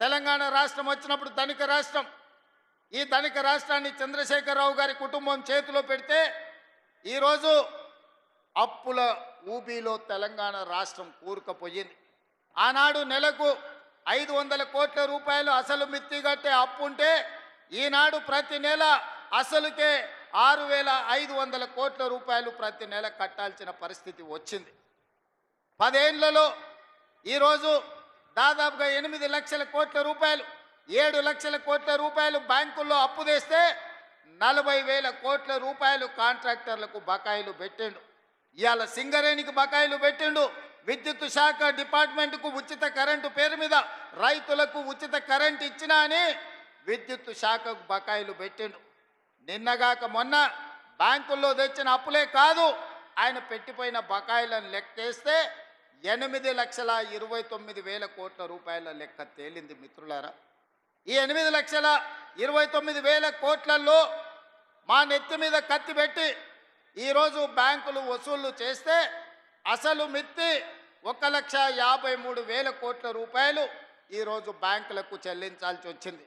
తెలంగాణ రాష్ట్రం వచ్చినప్పుడు ధనిక రాష్ట్రం. ఈ ధనిక రాష్ట్రాన్ని చంద్రశేఖరరావు గారి కుటుంబం చేతిలో పెడితే ఈరోజు అప్పుల ఊబిలో తెలంగాణ రాష్ట్రం కూరుకుపోయింది. ఆనాడు నెలకు 500 కోట్ల రూపాయలు అసలు మిత్తి కట్టే అప్పు ఉంటే ఈనాడు ప్రతి నెల అసలుకే 6,500 కోట్ల రూపాయలు ప్రతి నెల కట్టాల్సిన పరిస్థితి వచ్చింది. 10 ఏళ్లలో ఈరోజు దాదాపుగా 8 లక్షల కోట్ల రూపాయలు, 7 లక్షల కోట్ల రూపాయలు బ్యాంకుల్లో అప్పు తెస్తే 40,000 కోట్ల రూపాయలు కాంట్రాక్టర్లకు బకాయిలు పెట్టిండు. ఇవాళ సింగరేణికి బకాయిలు పెట్టిండు. విద్యుత్ శాఖ డిపార్ట్మెంట్కు ఉచిత కరెంటు పేరు మీద రైతులకు ఉచిత కరెంటు ఇచ్చినా అని విద్యుత్ శాఖకు బకాయిలు పెట్టిండు. నిన్నగాక మొన్న బ్యాంకుల్లో తెచ్చిన అప్పులే కాదు, ఆయన పెట్టిపోయిన బకాయిలను లెక్కేస్తే 8,29,000 కోట్ల రూపాయల లెక్క తేలింది. మిత్రులారా, ఈ 8,29,000 కోట్లలో మా నెత్తి మీద కత్తి పెట్టి ఈరోజు బ్యాంకులు వసూళ్లు చేస్తే అసలు మిత్తి 1,53,000 కోట్ల రూపాయలు ఈరోజు బ్యాంకులకు చెల్లించాల్సి వచ్చింది.